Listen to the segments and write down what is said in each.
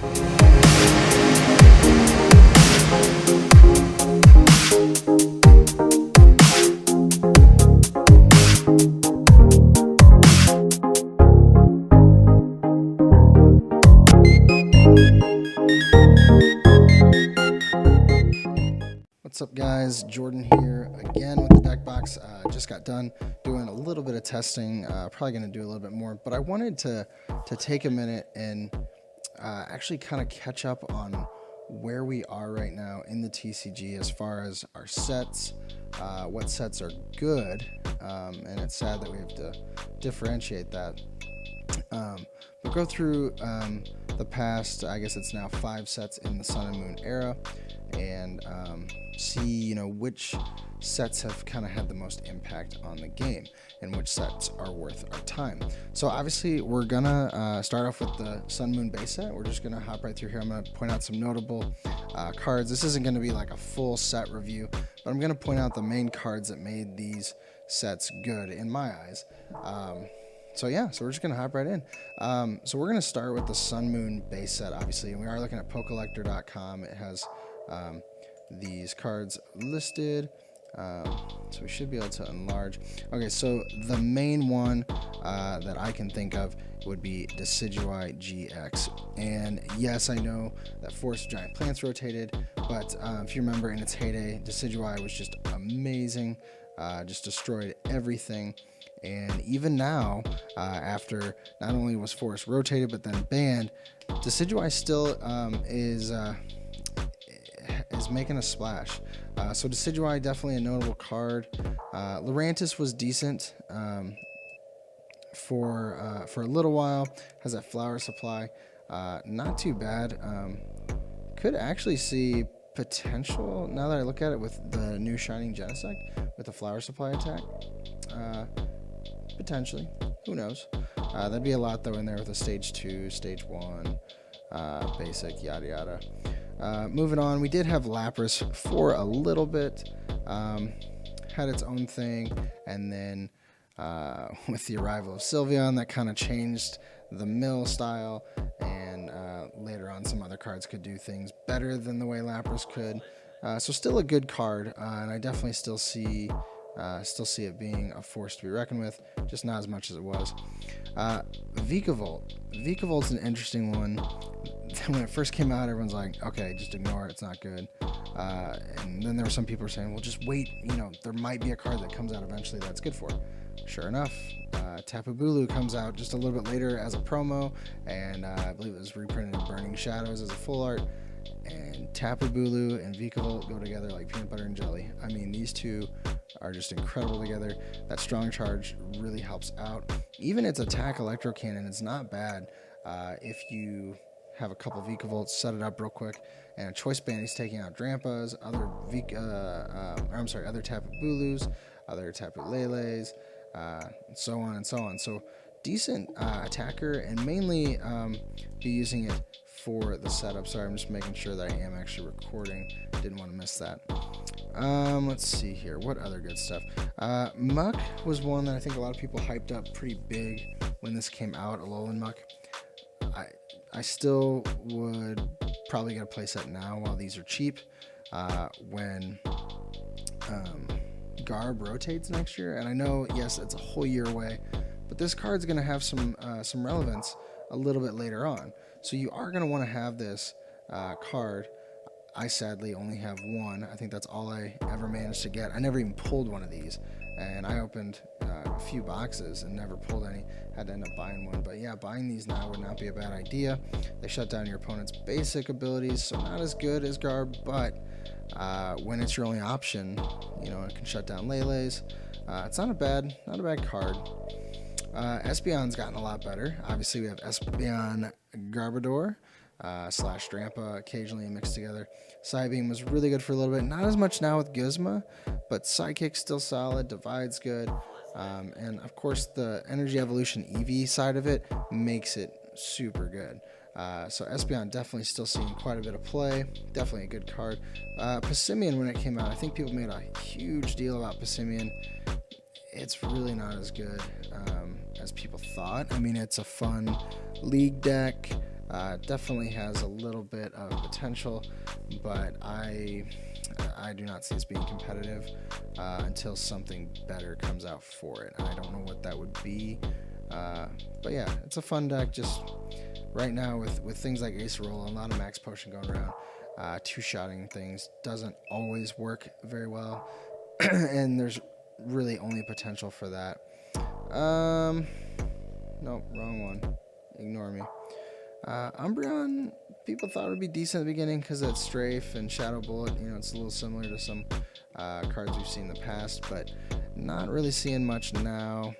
What's up, guys? Jordan here again with the deck box. Just got done doing a little bit of testing. Probably going to do a little bit more, but I wanted to take a minute and actually kind of catch up on where we are right now in the TCG as far as our sets, what sets are good, and it's sad that we have to differentiate that. But go through the past, I guess it's now 5 sets in the Sun and Moon era, and see which sets have kind of had the most impact on the game and which sets are worth our time. So obviously we're gonna start off with the Sun Moon base set. We're just gonna hop right through here. I'm gonna point out some notable cards. This isn't gonna be like a full set review, but I'm gonna point out the main cards that made these sets good in my eyes. So we're just gonna hop right in. So we're gonna start with the Sun Moon base set, obviously, and we are looking at Pokelector.com. It has these cards listed, so we should be able to enlarge. Okay, so the main one that I can think of would be Decidueye GX. And yes, I know that Forest Giant Plants rotated, but if you remember in its heyday, Decidueye was just amazing, just destroyed everything. And even now, after not only was Forest rotated but then banned, Decidueye still is making a splash. So Decidueye, definitely a notable card. Lurantis was decent for a little while. Has that flower supply, not too bad. Could actually see potential now that I look at it with the new Shining Genesect with the flower supply attack. Potentially, who knows? That'd be a lot though in there with a stage 2, stage 1, basic, yada yada. Moving on, we did have Lapras for a little bit, had its own thing, and then with the arrival of Sylveon, that kind of changed the mill style, and later on some other cards could do things better than the way Lapras could. So still a good card, and I definitely still see it being a force to be reckoned with, just not as much as it was. Vikavolt. Vikavolt's an interesting one. When it first came out, everyone's like, okay, just ignore it, it's not good. And then there were some people saying, well, just wait, there might be a card that comes out eventually that's good for it. Sure enough, Tapu Bulu comes out just a little bit later as a promo, and I believe it was reprinted in Burning Shadows as a full art. And Tapu Bulu and Vikavolt go together like peanut butter and jelly. I mean, these two are just incredible together. That strong charge really helps out. Even its attack Electro Cannon is not bad if you have a couple Vikavolts, set it up real quick, and a Choice Band is taking out Drampas, other Tapu Bulus, other Tapu Leles, so on and so on. So decent attacker, and mainly be using it for the setup. Sorry, I'm just making sure that I am actually recording. Didn't want to miss that. Let's see here. What other good stuff? Muck was one that I think a lot of people hyped up pretty big when this came out, Alolan Muck. I still would probably get a playset now while these are cheap. When Garb rotates next year, and I know, yes, it's a whole year away, but this card's going to have some relevance a little bit later on. So you are going to want to have this card. I sadly only have one. I think that's all I ever managed to get. I never even pulled one of these, and I opened a few boxes and never pulled any. Had to end up buying one. But yeah, buying these now would not be a bad idea. They shut down your opponent's basic abilities, so not as good as Garb, but when it's your only option, it can shut down Lele's. It's not a bad card. Espeon's gotten a lot better. Obviously, we have Espeon Garbodor / Drampa occasionally mixed together. Psybeam was really good for a little bit. Not as much now with Guzma, but Psychic's still solid. Divide's good. And of course, the Energy Evolution EV side of it makes it super good. So Espeon definitely still seeing quite a bit of play. Definitely a good card. Passimian, when it came out, I think people made a huge deal about Passimian. It's really not as good as people thought. I mean, it's a fun league deck. Definitely has a little bit of potential, but I do not see this being competitive until something better comes out for it. I don't know what that would be, but yeah, it's a fun deck. Just right now with things like Acerola, a lot of max potion going around, two-shotting things doesn't always work very well, and there's really only potential for that. Nope, wrong one. Ignore me. Umbreon, people thought it would be decent at the beginning because it's Strafe and Shadow Bullet. You know, it's a little similar to some cards we've seen in the past, but not really seeing much now.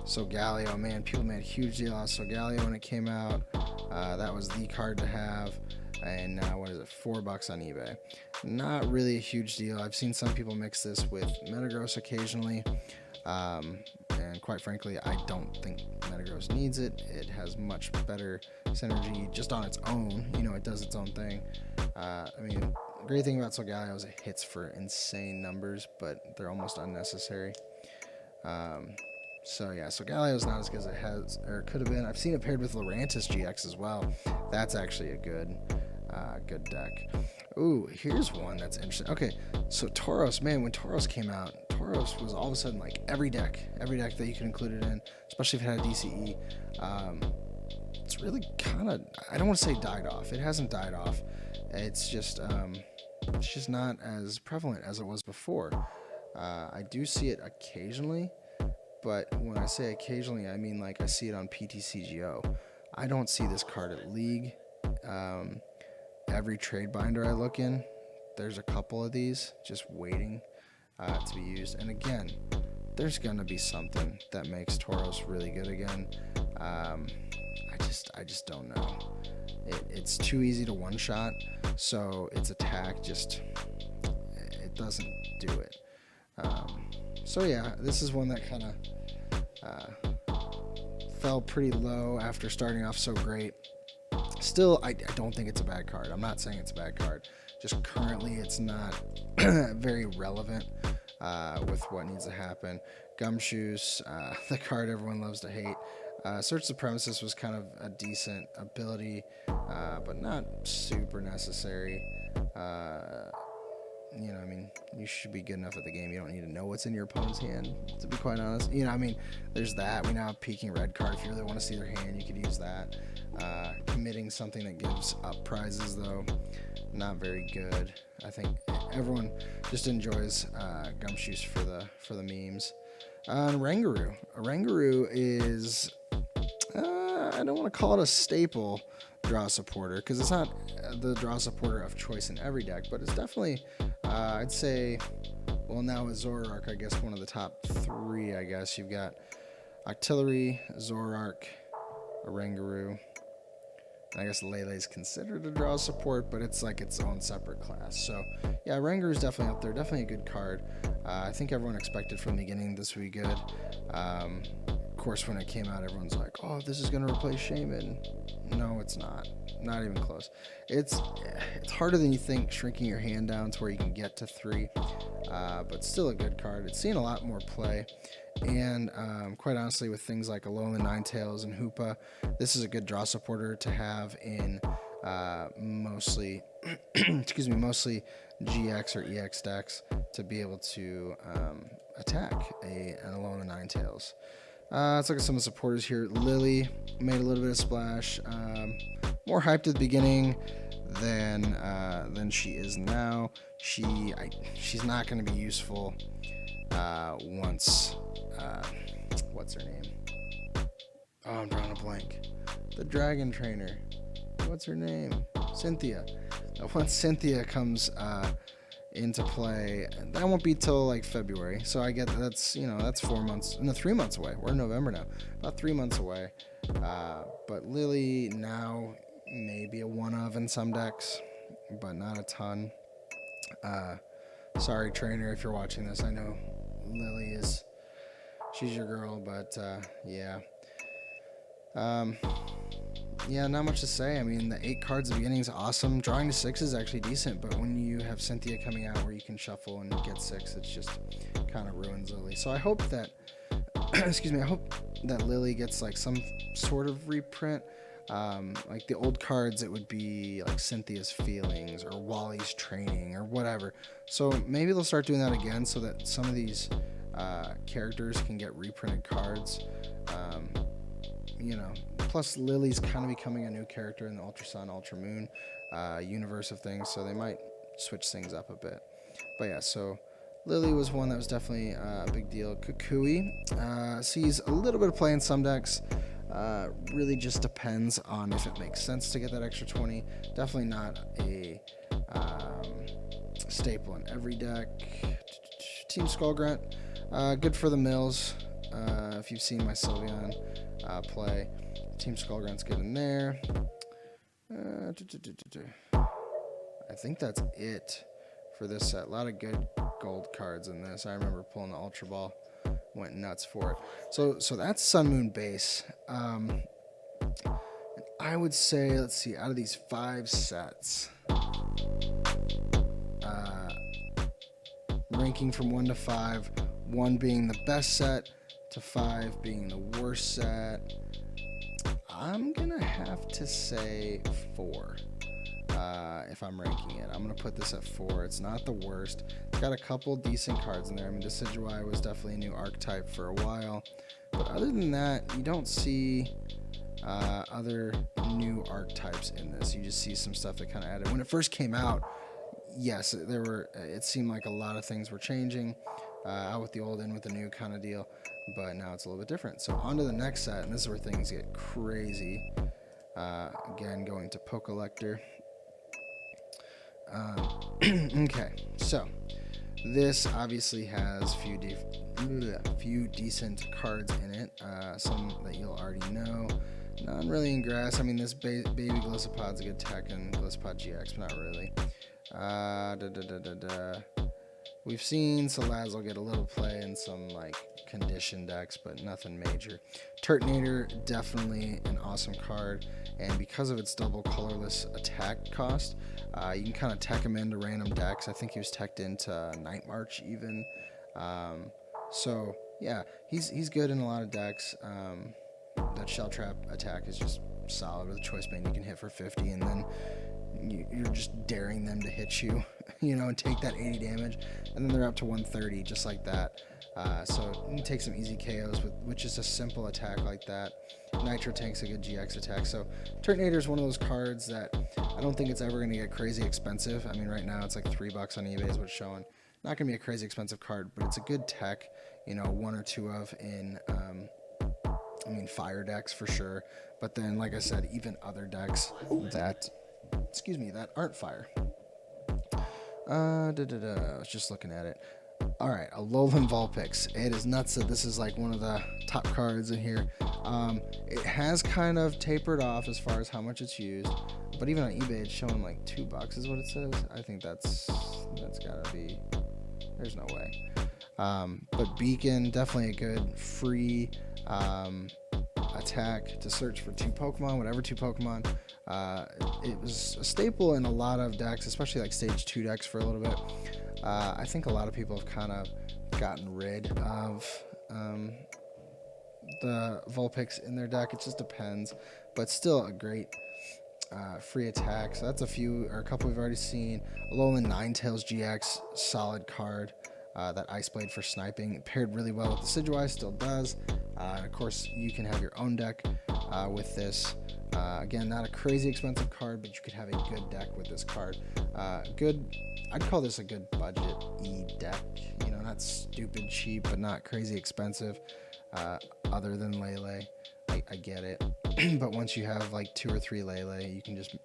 Solgaleo, man, people made a huge deal out of Solgaleo when it came out. That was the card to have. And now, what is it, $4 on eBay? Not really a huge deal. I've seen some people mix this with Metagross occasionally. And quite frankly, I don't think Metagross needs it. It has much better synergy just on its own. You know, it does its own thing. I mean, the great thing about Solgaleo is it hits for insane numbers, but they're almost unnecessary. So yeah, Solgaleo is not as good as it has or could have been. I've seen it paired with Lurantis GX as well. That's actually a good deck. Ooh, here's one that's interesting. Okay, so Tauros, man, when Tauros came out, Tauros was all of a sudden like every deck that you could include it in, especially if it had a DCE. It's really kind of, I don't want to say died off. It hasn't died off. It's just not as prevalent as it was before. I do see it occasionally, but when I say occasionally, I mean like I see it on PTCGO. I don't see this card at League. Every trade binder I look in, there's a couple of these just waiting to be used. And again, there's gonna be something that makes Tauros really good again. I just don't know. It's too easy to one shot, so its attack it doesn't do it. So yeah, this is one that kind of fell pretty low after starting off so great. Still, I don't think it's a bad card. I'm not saying it's a bad card. Just currently, it's not very relevant with what needs to happen. Gumshoes, the card everyone loves to hate. Search Supremacist was kind of a decent ability, but not super necessary. You know, I mean, you should be good enough at the game. You don't need to know what's in your opponent's hand, to be quite honest. You know, I mean, there's that. We now have Peeking Red card. If you really want to see their hand, you could use that. Committing something that gives up prizes, though, not very good. I think everyone just enjoys Gumshoes for the memes. Oranguru. Oranguru is, I don't want to call it a staple draw supporter because it's not the draw supporter of choice in every deck, but it's definitely, I'd say, well, now with Zoroark, I guess one of the top three. I guess you've got Octillery, Zoroark, Oranguru. I guess Lele is considered a draw support, but it's like its own separate class. So yeah, Oranguru is definitely up there. Definitely a good card. I think everyone expected from the beginning this would be good. Of course, when it came out, everyone's like, "Oh, this is going to replace Shaman." No, it's not. Not even close. It's harder than you think, shrinking your hand down to where you can get to 3, but still a good card. It's seen a lot more play, and quite honestly, with things like Alolan Ninetales and Hoopa, this is a good draw supporter to have in mostly, mostly GX or EX decks to be able to attack an Alolan Ninetales. Let's look at some of the supporters here. Lily made a little bit of splash. More hyped at the beginning than she is now. She's not going to be useful once. What's her name? Oh, I'm drawing a blank. The dragon trainer. What's her name? Cynthia. Once Cynthia comes into play, that won't be till like February. So I get that's 4 months, no, 3 months away. We're in November now, about 3 months away. But Lily now may be a one of in some decks, but not a ton. Sorry, trainer, if you're watching this. I know Lily she's your girl, but yeah. Yeah, not much to say. I mean, the 8 cards at the beginning is awesome. Drawing to 6 is actually decent, but when you have Cynthia coming out where you can shuffle and get 6, it's just kind of ruins Lily. So I hope that, excuse me, I hope that Lily gets like some sort of reprint. Like the old cards, it would be like Cynthia's Feelings or Wally's Training or whatever. So maybe they'll start doing that again so that some of these characters can get reprinted cards. Plus Lily's kind of becoming a new character in the Ultra Sun, Ultra Moon universe of things, so they might switch things up a bit. But yeah, so Lily was one that was definitely a big deal. Kukui sees a little bit of play in some decks. Really just depends on if it makes sense to get that extra 20. Definitely not a staple in every deck. Team Skullgrunt, good for the mills. If you've seen my Sylveon play, Team Skullgrunt's good in there. I think that's it for this set. A lot of good gold cards in this. I remember pulling the Ultra Ball, went nuts for it. So that's Sun Moon base. I would say, let's see, out of these 5 sets, ranking from 1 to 5, 1 being the best set to 5 being the worst set, I'm gonna have to say 4. If I'm ranking it, I'm gonna put this at 4. It's not the worst. It's got a couple decent cards in there. I mean, Decidueye was definitely a new archetype for a while, but other than that, you don't see other new archetypes in this. You just see some stuff that kind of added. When it first came out, yes, there were. It seemed like a lot of things were changing, out with the old, in with the new kind of deal. But now it's a little bit different. So on to the next set, and this is where things get crazy. Again, going to Pokelector. Okay, so this obviously has few decent cards in it. Some that you'll already know. None really in grass. I mean, this baby Glisopod's a good tech in Glisopod GX, but not really. We've seen Salazzle get a little play in some like condition decks, but nothing major. Turtonator, definitely an awesome card, and because of its double colorless attack cost, you can kind of tech him into random decks. I think he was teched into Night March even. So yeah, he's good in a lot of decks. That Shell Trap attack is just solid with a Choice Bane. You can hit for 50, and then you're just daring them to hit you, and take that 80 damage, and then they're up to 130 just like that. So you can take some easy KOs with just a simple attack like that. Nitro Tank's a good GX attack. So Turtonator is one of those cards that I don't think it's ever going to get crazy expensive. I mean, right now it's like $3 on eBay is what's showing. Not going to be a crazy expensive card, but it's a good tech, 1 or 2 of in fire decks for sure. But then, like I said, even other decks that aren't fire. I was just looking at it. All right, Alolan Vulpix. It is nuts that this is like one of the top cards in here. It has kind of tapered off as far as how much it's used, but even on eBay, it's showing like $2 is what it says. I think that's gotta be. There's no way. But Beacon, definitely a good free attack to search for 2 Pokemon, whatever 2 Pokemon. It was a staple in a lot of decks, especially like Stage 2 decks for a little bit. I think a lot of people have kind of gotten rid of the Vulpix in their deck. It just depends, but still a great free attack. So that's a couple we've already seen. Alolan Ninetales GX, solid card. That Ice Blade for sniping, it paired really well with the Decidueye, still does. And of course, you can have your own deck with this. Again, not a crazy expensive card, but you could have a good deck with this card. I'd call this a good budget deck. Not stupid cheap, but not crazy expensive. Other than Lele, I get it. But once you have like 2 or 3 Lele, you can just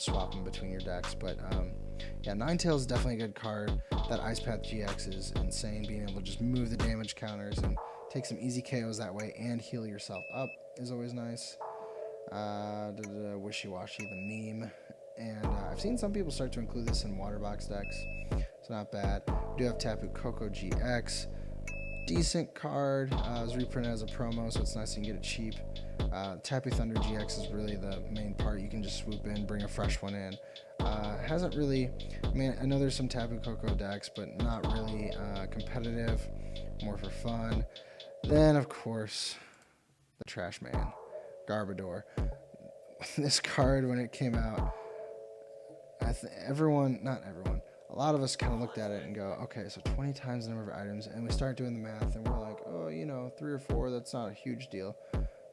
swap them between your decks. But yeah, Ninetales is definitely a good card. That Ice Path GX is insane. Being able to just move the damage counters and take some easy KOs that way and heal yourself up is always nice. Wishy-Washy, the meme. And I've seen some people start to include this in water box decks. It's not bad. We do have Tapu Koko GX. Decent card. It was reprinted as a promo, so it's nice you can get it cheap. Tapu Thunder GX is really the main part. You can just swoop in, bring a fresh one in. Hasn't really, I know there's some Tapu Koko decks, but not really competitive, more for fun. Then, of course, the Trash Man, Garbodor. this card when it came out, not everyone, a lot of us kind of looked at it and go, okay, so 20 times the number of items, and we start doing the math, and we're like, oh, 3 or 4, that's not a huge deal.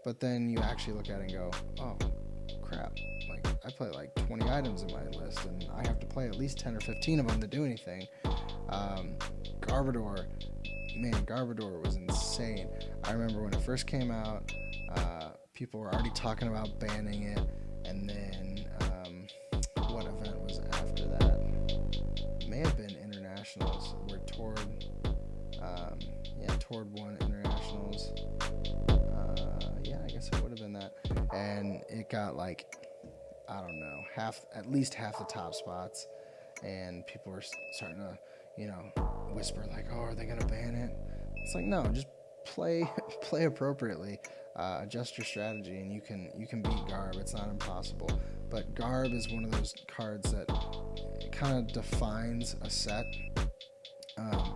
But then you actually look at it and go, oh, crap, like I play like 20 items in my list, and I have to play at least 10 or 15 of them to do anything. Garbodor, Garbodor was insane. I remember when it first came out, people were already talking about banning it, and then what event was after that? It may have been Internationals, where Tord won Internationals. I guess it would have been that, and it got like, I don't know, at least half the top spots, and people were starting to, whisper like, oh, are they gonna ban it? It's like, no, just play appropriately, adjust your strategy, and you can beat Garb. It's not impossible, but Garb is one of those cards that kind of defines a set,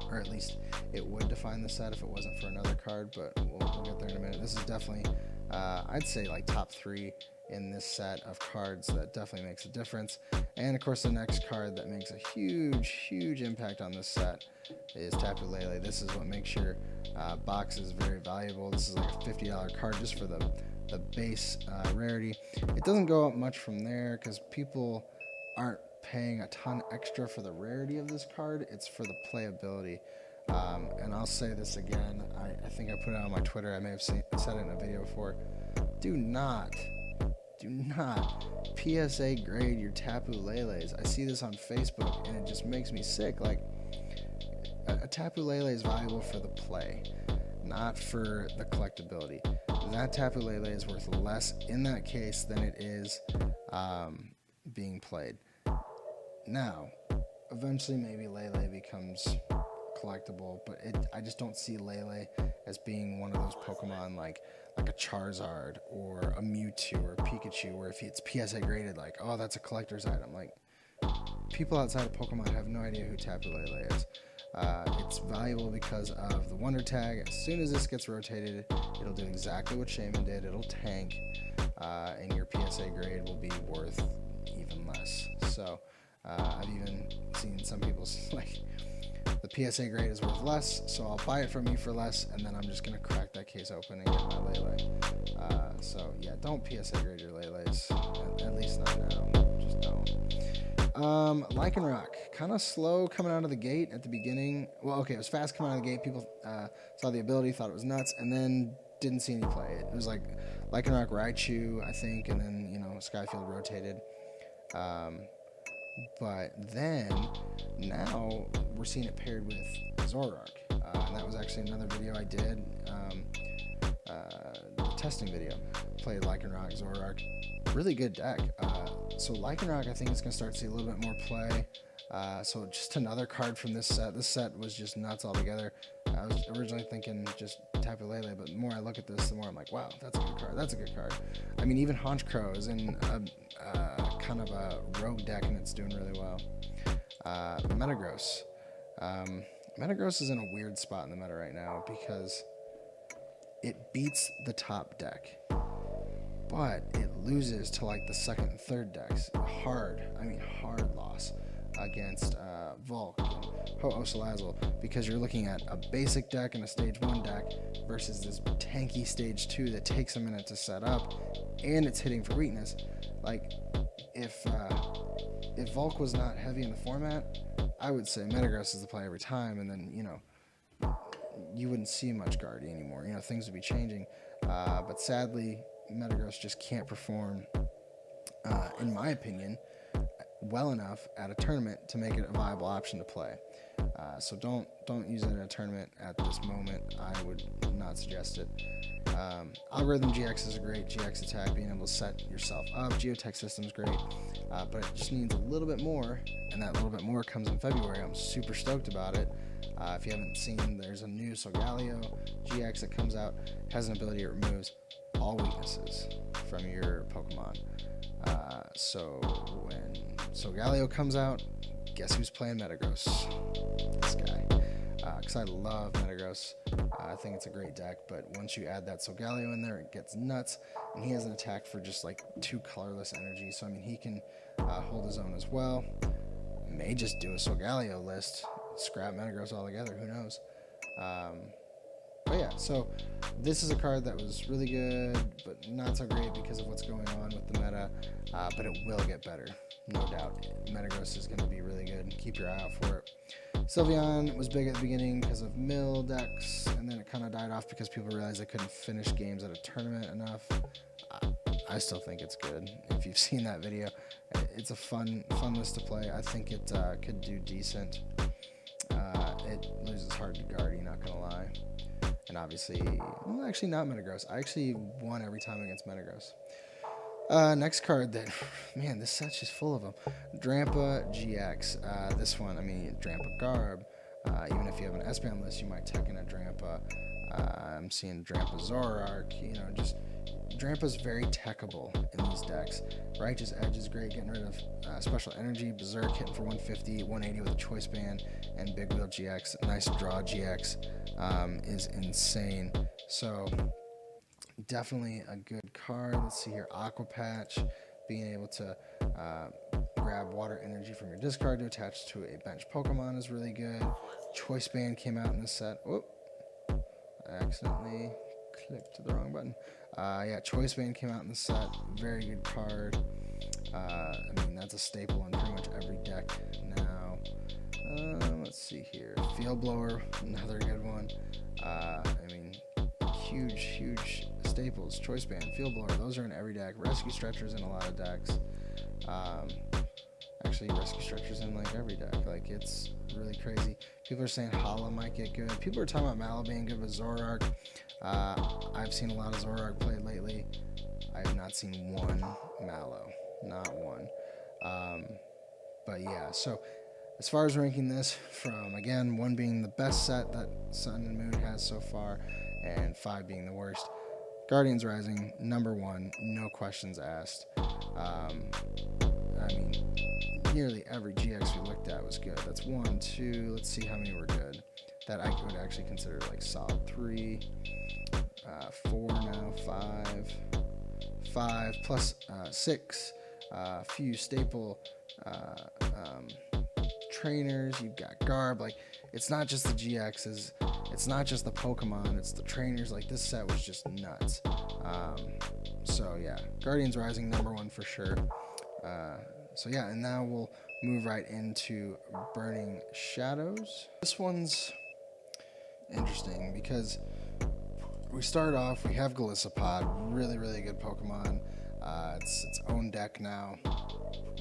or at least it would define the set if it wasn't for another card, but we'll get there in a minute. This is definitely, I'd say, like top 3 in this set of cards that definitely makes a difference. And of course, the next card that makes a huge impact on this set is Tapu Lele. This is what makes your boxes very valuable. This is like a $50 card just for the base rarity. It doesn't go up much from there because people aren't paying a ton extra for the rarity of this card. It's for the playability. And I'll say this again, I think I put it on my Twitter, I may have said it in a video before. Do not PSA grade your Tapu Leles. I see this on Facebook and it just makes me sick. Like, a Tapu Lele is valuable for the play, not for the collectability. That Tapu Lele is worth less in that case than it is being played. Now, eventually maybe Lele becomes collectible, but I just don't see Lele as being one of those Pokemon like a Charizard or a Mewtwo or a Pikachu, where if it's PSA graded, like, oh, that's a collector's item. Like, people outside of Pokemon have no idea who Tapu Lele is. It's valuable because of the Wonder Tag. As soon as this gets rotated, it'll do exactly what Shaman did. It'll tank, and your PSA grade will be worth even less. So I've even seen some people like, the PSA grade is worth less, so I'll buy it from you for less, and then I'm just going to crack that case open and get my Lele. So yeah, don't PSA grade your Leles, at least not now. Just don't. Lycanroc, kind of slow coming out of the gate at the beginning. Well, okay, it was fast coming out of the gate. People saw the ability, thought it was nuts, and then didn't see any play. It was like Lycanroc Raichu, I think, and then, Skyfield rotated. But then, now, we're seeing it paired with Zoroark, and that was actually another video I did, the testing video. Played Lycanroc, Zoroark, really good deck. So Lycanroc, I think, is going to start to see a little bit more play. So just another card from this set. This set was just nuts altogether. I was originally thinking just Tapu Lele, but the more I look at this, the more I'm like, wow, that's a good card. That's a good card. I mean, even Honchkrow is in a kind of a rogue deck, and it's doing really well. Metagross. Metagross is in a weird spot in the meta right now because it beats the top deck, but it loses to like the second and third decks. Hard loss against Volk and Ho-Oh because you're looking at a basic deck and a stage 1 deck versus this tanky stage 2 that takes a minute to set up, and it's hitting for weakness. Like, if Volk was not heavy in the format, I would say Metagross is the play every time, and then, you wouldn't see much Guardy anymore. Things would be changing. But sadly, Metagross just can't perform, in my opinion, well enough at a tournament to make it a viable option to play. So don't use it in a tournament at this moment. I would not suggest it. Algorithm GX is a great GX attack, being able to set yourself up. Geotech System's great, but it just needs a little bit more, and that little bit more comes in February. I'm super stoked about it. If you haven't seen, there's a new Solgaleo GX that comes out. It has an ability that removes all weaknesses from your Pokemon. So when Solgaleo comes out, guess who's playing Metagross? This guy. because I love Metagross. I think it's a great deck, but once you add that Solgaleo in there, it gets nuts. And he has an attack for just like 2 colorless energy, so I mean he can hold his own as well. May just do a Solgaleo list, scrap Metagross altogether, who knows. But yeah, so this is a card that was really good, but not so great because of what's going on with the meta. But it will get better, no doubt. Metagross is going to be really good. Keep your eye out for it. Sylveon was big at the beginning because of mill decks, and then it kind of died off because people realized they couldn't finish games at a tournament enough. I still think it's good. If you've seen that video, it's a fun list to play. I think it could do decent. It loses hard to Guardy, not gonna lie. And obviously, well, actually not Metagross. I actually won every time against Metagross. Next card that, man, this set's just full of them. Drampa GX. This one, I mean, Drampa Garb. Even if you have an S-Band list, you might tech in a Drampa. I'm seeing Drampa Zoroark. You know, just Drampa's very techable in these decks. Righteous Edge is great, getting rid of Special Energy. Berserk hitting for 150, 180 with a Choice Band, and Big Wheel GX. Nice Draw GX is insane. So definitely a good card. Let's see here, Aqua Patch, being able to grab water energy from your discard to attach to a bench Pokemon is really good. Choice Band came out in this set. Whoop, I accidentally clicked the wrong button. Yeah, Choice Band came out in the set. Very good card. I mean, that's a staple in pretty much every deck now. Let's see here. Field Blower, another good one. I mean, huge staples. Choice Band, Field Blower, those are in every deck. Rescue Stretchers in a lot of decks. Actually, Rescue Stretchers in like every deck. Like, it's really crazy. People are saying Hala might get good. People are talking about Mallow being good with Zoroark. I've seen a lot of Zoroark played lately. I have not seen one Mallow, not one. But yeah, so as far as ranking this, from again 1 being the best set that Sun and Moon has so far, and 5 being the worst, Guardians Rising number 1, no questions asked. I mean, nearly every GX we looked at was good. That's 1, 2. Let's see how many were good that I would actually consider like solid. 3, 4 now, 5 plus 6. Few staple trainers. You've got Garb. Like, it's not just the GXs. It's not just the Pokemon. It's the trainers. Like, this set was just nuts. So yeah, Guardians Rising number 1 for sure. So yeah, and now we'll move right into Burning Shadows. This one's interesting because we start off, we have Golisopod, really good Pokemon. It's its own deck now,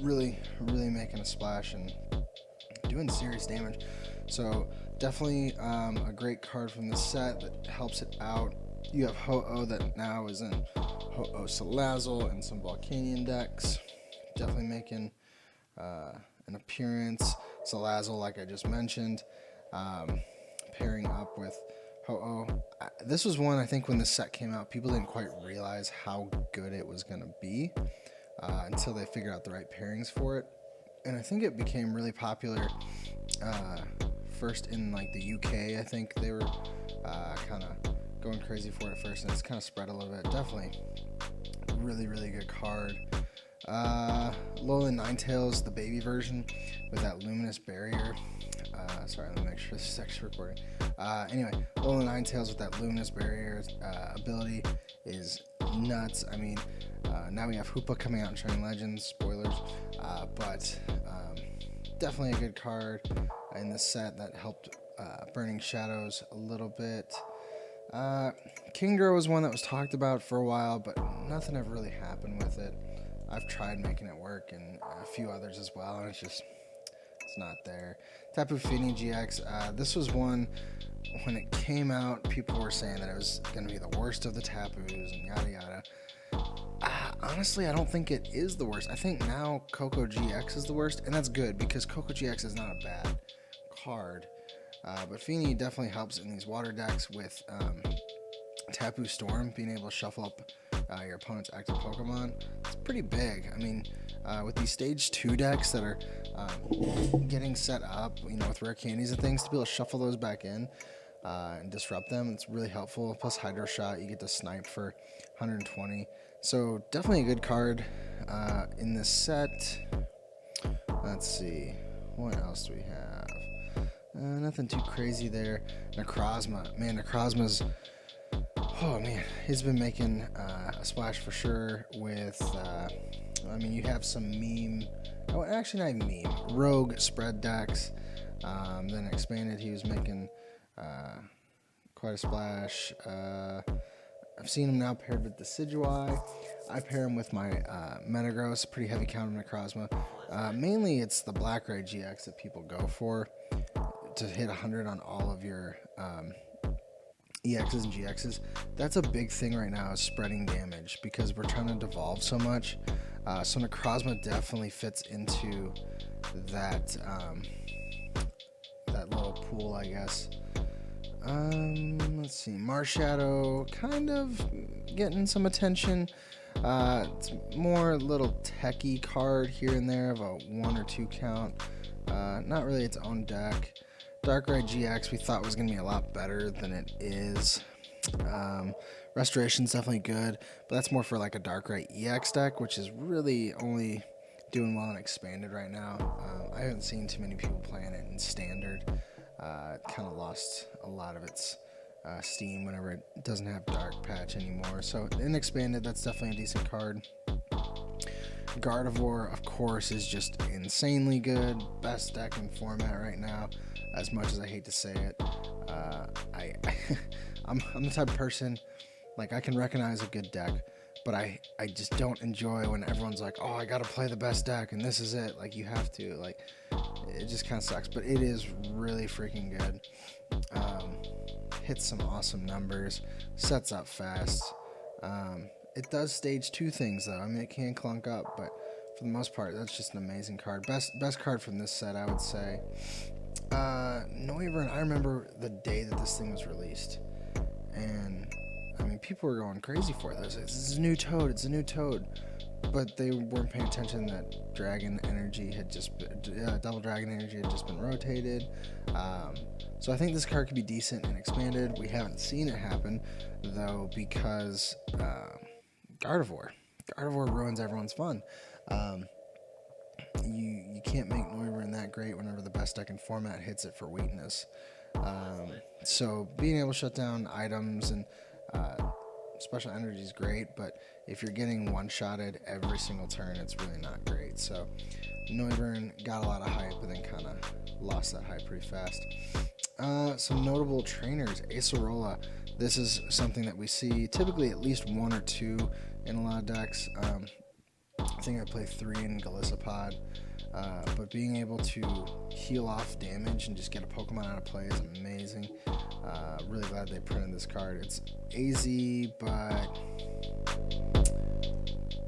really making a splash and doing serious damage. So definitely a great card from the set that helps it out. You have Ho-Oh that now is in Ho-Oh Salazzle and some Volcanion decks. Definitely making an appearance. Salazzle, like I just mentioned, pairing up with Ho-Oh. This was one, I think, when the set came out, people didn't quite realize how good it was going to be until they figured out the right pairings for it. And I think it became really popular first in like the UK. I think they were kind of going crazy for it first, and it's kind of spread a little bit. Definitely really good card. Alolan Ninetales, the baby version with that luminous barrier. Sorry, let me make sure this is actually recording. Anyway, Alolan Ninetales with that luminous barrier ability is nuts. I mean, now we have Hoopa coming out in Shining Legends, spoilers, but definitely a good card in the set that helped Burning Shadows a little bit. Kingdra was one that was talked about for a while, but nothing ever really happened with it. I've tried making it work, and a few others as well, and it's not there. Tapu Fini GX, this was one, when it came out, people were saying that it was going to be the worst of the Tapus, and yada yada. Honestly, I don't think it is the worst. I think now Koko GX is the worst, and that's good, because Koko GX is not a bad card. But Fini definitely helps in these water decks with Tapu Storm, being able to shuffle up your opponent's active Pokemon. It's pretty big. I mean, with these stage 2 decks that are getting set up, with rare candies and things, to be able to shuffle those back in and disrupt them. It's really helpful. Plus Hydro Shot, you get to snipe for 120. So definitely a good card in this set. Let's see, what else do we have? Nothing too crazy there. Necrozma, man, Necrozma's, oh man, he's been making a splash for sure with, you have some meme, oh, actually not even meme, rogue spread decks. Then expanded, he was making quite a splash. I've seen him now paired with Decidueye. I pair him with my Metagross, pretty heavy count of Necrozma. Mainly it's the Black Ray GX that people go for to hit 100 on all of your EXs and GXs. That's a big thing right now, is spreading damage, because we're trying to devolve so much. So Necrozma definitely fits into that that little pool, I guess. Let's see, Marshadow kind of getting some attention. It's more a little techie card here and there of a 1 or 2 count. Not really its own deck. Darkrai GX we thought was going to be a lot better than it is. Restoration's definitely good, but that's more for like a Darkrai EX deck, which is really only doing well in Expanded right now. I haven't seen too many people playing it in Standard. It kind of lost a lot of its steam whenever it doesn't have Dark Patch anymore. So in Expanded, that's definitely a decent card. Gardevoir, of course, is just insanely good. Best deck in format right now, as much as I hate to say it. I'm the type of person, like, I can recognize a good deck, but I just don't enjoy when everyone's like, oh, I gotta play the best deck and this is it. Like, you have to. Like, it just kind of sucks, but it is really freaking good. Hits some awesome numbers, sets up fast. It does stage 2 things though. I mean, it can clunk up, but for the most part, that's just an amazing card. Best card from this set, I would say. Noivern, I remember the day that this thing was released, and I mean, people were going crazy for this. It's a new Toad. It's a new Toad. But they weren't paying attention that Dragon Energy had just Double Dragon Energy had just been rotated. So I think this card could be decent and Expanded. We haven't seen it happen though, because Gardevoir ruins everyone's fun. You can't make Noivern that great whenever the best deck in format hits it for weakness. So being able to shut down items and special energy is great, but if you're getting one-shotted every single turn, it's really not great. So Noivern got a lot of hype, but then kind of lost that hype pretty fast. Some notable trainers. Acerola. This is something that we see typically at least 1 or 2 in a lot of decks. I think I play 3 in Golisopod. But being able to heal off damage and just get a Pokemon out of play is amazing. Really glad they printed this card. It's AZ, but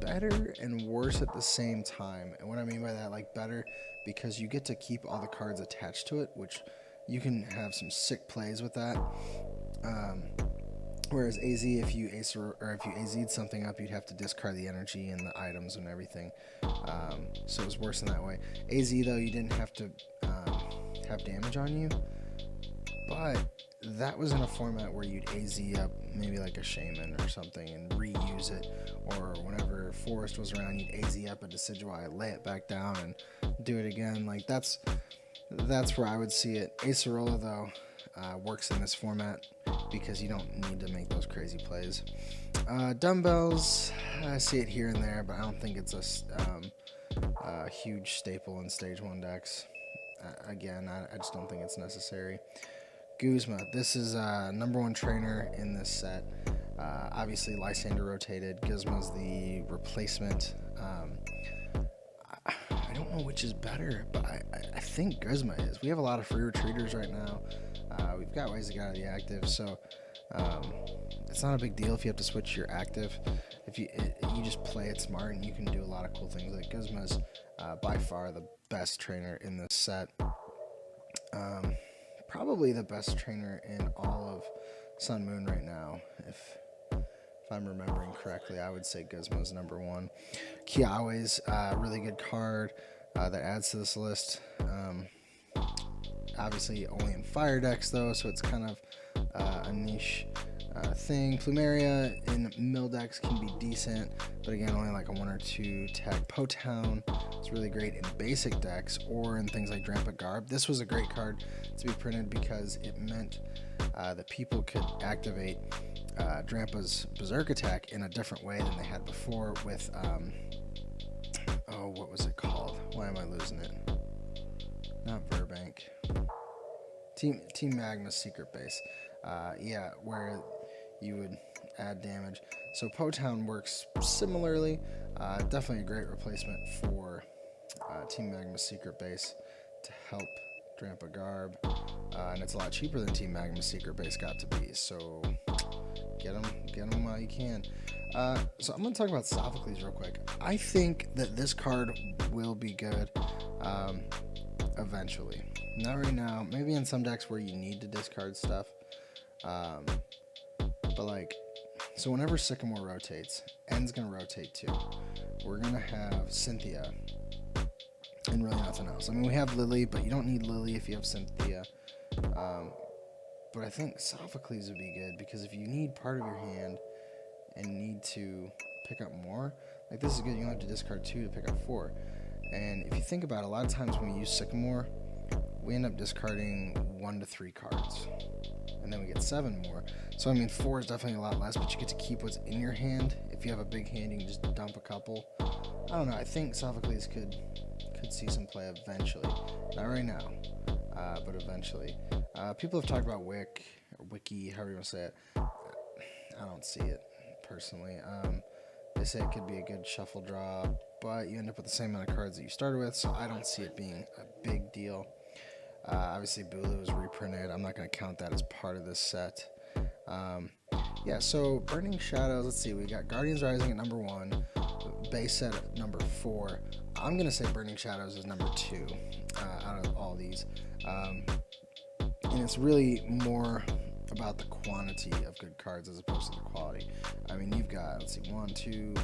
better and worse at the same time. And what I mean by that, like, better because you get to keep all the cards attached to it, which you can have some sick plays with that. Whereas AZ, if you AZ'd something up, you'd have to discard the energy and the items and everything. So it was worse in that way. AZ, though, you didn't have to have damage on you, but that was in a format where you'd AZ up maybe like a Shaman or something and reuse it, or whenever Forest was around, you'd AZ up a Decidueye, lay it back down, and do it again. Like, that's where I would see it. Acerola, though, works in this format because you don't need to make those crazy plays. Dumbbells, I see it here and there, but I don't think it's a huge staple in Stage 1 decks. Again, I just don't think it's necessary. Guzma, this is number 1 trainer in this set. Obviously, Lysander rotated. Guzma's the replacement. I don't know which is better, but I think Guzma is. We have a lot of free retreaters right now. We've got ways to get out of the active, so it's not a big deal if you have to switch your active. If you just play it smart, and you can do a lot of cool things. Like, Guzma's by far the best trainer in this set. Probably the best trainer in all of Sun Moon right now, if if I'm remembering correctly. I would say Guzma's number one. Kiawe's a really good card that adds to this list. Obviously only in fire decks though, so it's kind of a niche thing. Plumeria in mill decks can be decent, but again, only like a 1 or 2 tag. Potown is really great in basic decks or in things like Drampa Garb. This was a great card to be printed because it meant that people could activate Drampa's Berserk attack in a different way than they had before with, what was it called? Why am I losing it? Not Burbank. Team Magma's Secret Base. Where you would add damage. So Potown works similarly. Definitely a great replacement for Team Magma's Secret Base to help Drampa Garb. And it's a lot cheaper than Team Magma's Secret Base got to be. So get them while you can. So I'm going to talk about Sophocles real quick. I think that this card will be good eventually. Not right now. Maybe in some decks where you need to discard stuff. But like, so whenever Sycamore rotates, N's going to rotate too. We're going to have Cynthia and really nothing else. I mean, we have Lily, but you don't need Lily if you have Cynthia. But I think Sophocles would be good because if you need part of your hand and need to pick up more, like this is good. You don't have to discard 2 to pick up 4. And if you think about it, a lot of times when we use Sycamore, we end up discarding 1 to 3 cards. And then we get 7 more. So I mean 4 is definitely a lot less, but you get to keep what's in your hand. If you have a big hand, you can just dump a couple. I don't know, I think Sophocles could see some play eventually. Not right now, but eventually. People have talked about Wiki, however you want to say it. I don't see it personally. They say it could be a good shuffle draw, but you end up with the same amount of cards that you started with, so I don't see it being a big deal. Obviously, Bulu is reprinted. I'm not going to count that as part of this set. So Burning Shadows, let's see. We got Guardians Rising at number 1, base set at number 4. I'm going to say Burning Shadows is number 2 out of all these. And it's really more about the quantity of good cards as opposed to the quality. I mean, you've got, let's see, 1, 2,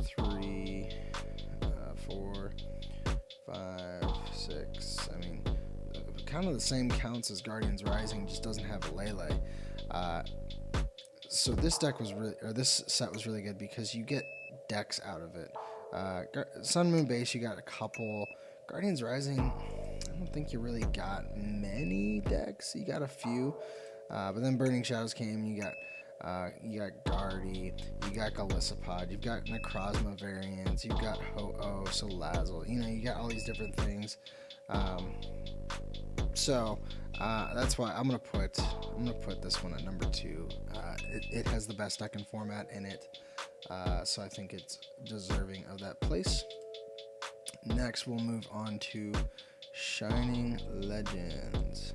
3, 4, 5, 6. I mean, kind of the same counts as Guardians Rising, just doesn't have Lele. So this deck was this set was really good because you get decks out of it. Sun Moon Base, you got a couple. Guardians Rising, I don't think you really got many decks. You got a few, but then Burning Shadows came. You got Guardy, you got Galissapod, you've got Necrozma variants, you've got Ho-Oh, Salazzle. You got all these different things. So that's why I'm gonna put this one at number 2. It has the best deck and format in it, so I think it's deserving of that place. Next, we'll move on to Shining Legends,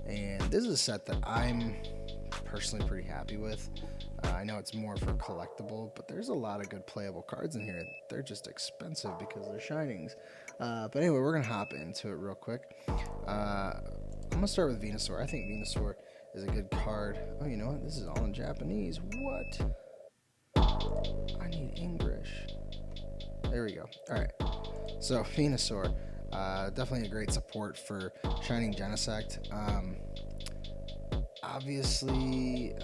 and this is a set that I'm personally pretty happy with. I know it's more for collectible, but there's a lot of good playable cards in here. They're just expensive because they're Shinings. But anyway, we're gonna hop into it real quick. I'm gonna start with Venusaur. I think Venusaur is a good card. Oh, you know what? This is all in Japanese. What? I need English. There we go. All right. So Venusaur, definitely a great support for Shining Genesect. Obviously,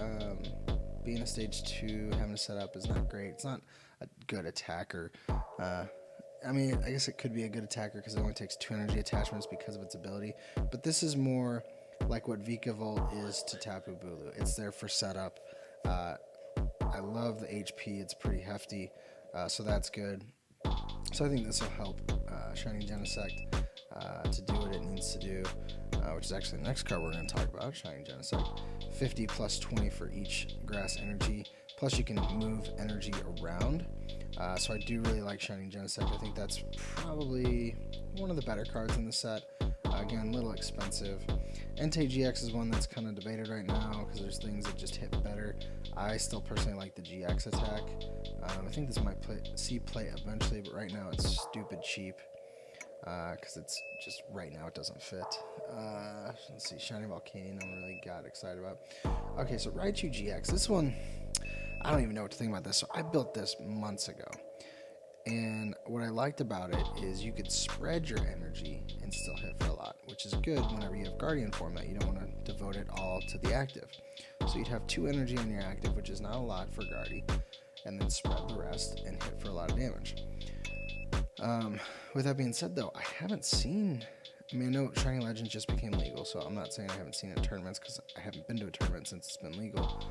being a stage 2, having to set up is not great. It's not a good attacker. I mean, I guess it could be a good attacker because it only takes 2 energy attachments because of its ability. But this is more like what Vikavolt is to Tapu Bulu. It's there for setup. I love the HP. It's pretty hefty, so that's good. So I think this will help Shining Genesect to do what it needs to do, which is actually the next card we're going to talk about, Shining Genesect. 50 plus 20 for each grass energy. Plus you can move energy around. So I do really like Shining Genesect. I think that's probably one of the better cards in the set. Again, a little expensive. Entei GX is one that's kind of debated right now because there's things that just hit better. I still personally like the GX attack. I think this might see play eventually, but right now it's stupid cheap because it's just right now it doesn't fit. Let's see, Shining Volcanion I really got excited about. Okay, so Raichu GX. This one, I don't even know what to think about this. So I built this months ago. And what I liked about it is you could spread your energy and still hit for a lot, which is good whenever you have Guardian format. You don't want to devote it all to the active. So you'd have 2 energy on your active, which is not a lot for Guardy, and then spread the rest and hit for a lot of damage. With that being said, though, I haven't seen... I mean, I know Shining Legends just became legal, so I'm not saying I haven't seen it in tournaments because I haven't been to a tournament since it's been legal.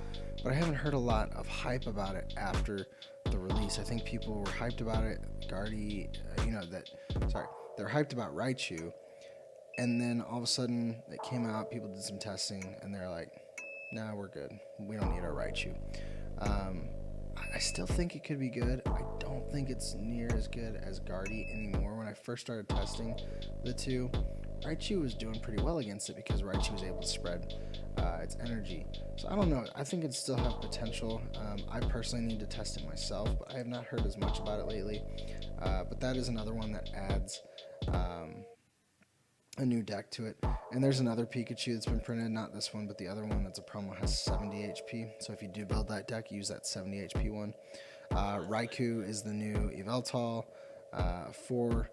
But I haven't heard a lot of hype about it after the release. I think people were hyped about it. Guardy, they're hyped about Raichu. And then all of a sudden, it came out, people did some testing, and they're like, nah, we're good. We don't need our Raichu. I still think it could be good. I don't think it's near as good as Guardy anymore. When I first started testing the two, Raichu was doing pretty well against it because Raichu was able to spread its energy. So I don't know. I think it still have potential. I personally need to test it myself, but I have not heard as much about it lately. But that is another one that adds a new deck to it. And there's another Pikachu that's been printed, not this one, but the other one that's a promo has 70 HP. So if you do build that deck, use that 70 HP one. Raikou is the new Yveltal for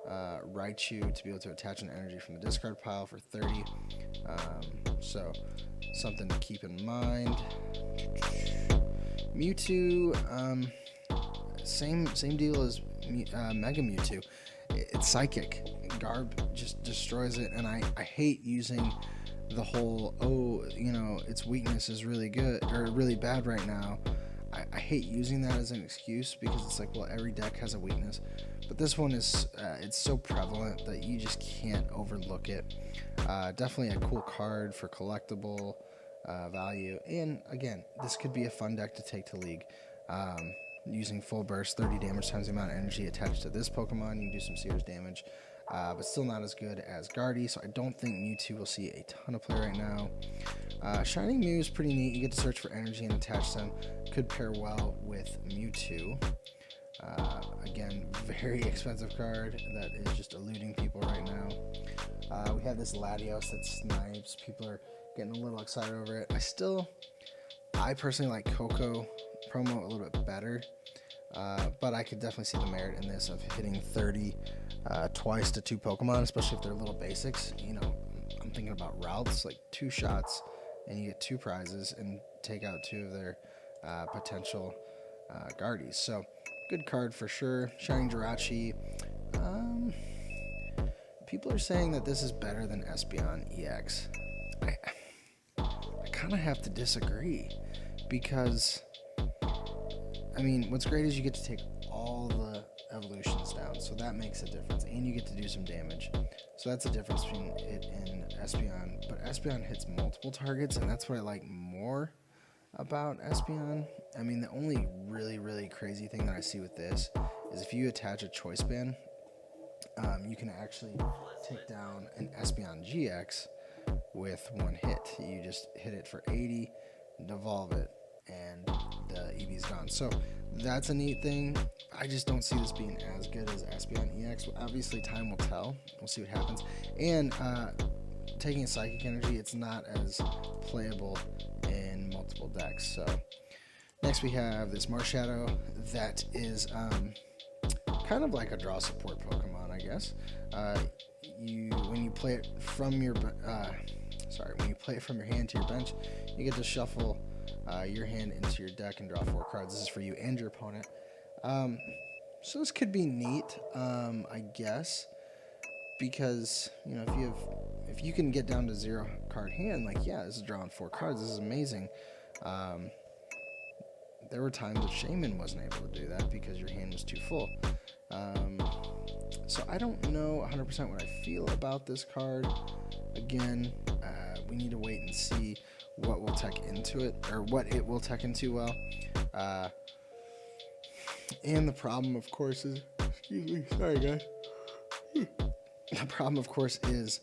Raichu to be able to attach an energy from the discard pile for 30. So something to keep in mind. Mewtwo, same deal as Mega Mewtwo. It's psychic. Garb just destroys it, and I hate using the whole, its weakness is really good or really bad right now. I hate using that as an excuse because it's like, well, every deck has a weakness, but this one is it's so prevalent that you just can't overlook it. Definitely a cool card for collectible value, and again, this could be a fun deck to take to League. Using full burst, 30 damage times the amount of energy attached to this Pokemon, you can do some serious damage, but still not as good as Guardy, so I don't think Mewtwo will see a ton of play right now. Shining Mew is pretty neat. You get to search for energy and attach them. Could pair well with Mewtwo. Again, very expensive card that is just eluding people right now. We have this Latios that snipes. People are getting a little excited over it. I personally like Coco promo a little bit better, but I could definitely see the merit in this of hitting 30 twice to 2 Pokemon, especially if they're little basics. I'm thinking about routes, like 2 shots, and you get 2 prizes and take out 2 of their potential Guardies. So, good card for sure. Shining Jirachi. People are saying that this is better than Espeon EX. I kind of have to disagree because, what's great is you get to take all the evolutions down, so that makes a difference, and you get to do some damage. So that's the difference between it and Espeon. But Espeon hits multiple targets, and that's what I like more about Espeon. The only really, really crazy thing that I see with this is if you attach a Choice Band, you can actually take down an Espeon GX with 1 hit. You just hit it for 80, devolve it, and the EV's gone. So that's a neat thing. I just don't see this being as good as Espeon EX. Obviously, time will tell. We'll see what happens. And taking a Psychic Energy, it's not as playable in multiple decks. So next we have this Marshadow that is kind of like a draw support Pokemon, I guess. When you play it from your hand to your bench, you get to shuffle your hand into your deck and draw 4 cards. This is for you and your opponent. So this could be neat, I guess, because if you can get down to 0 card hand, this is drawing 4 cards. This is amazing. There were times that Shaman wasn't able to do that because your hand was too full. So I don't know 100% what I feel about this card. Again, we need to wait and see what will tech into it, or what it will tech into well. And the problem, of course, is... Excuse me. Sorry, guys. The problem, of course, is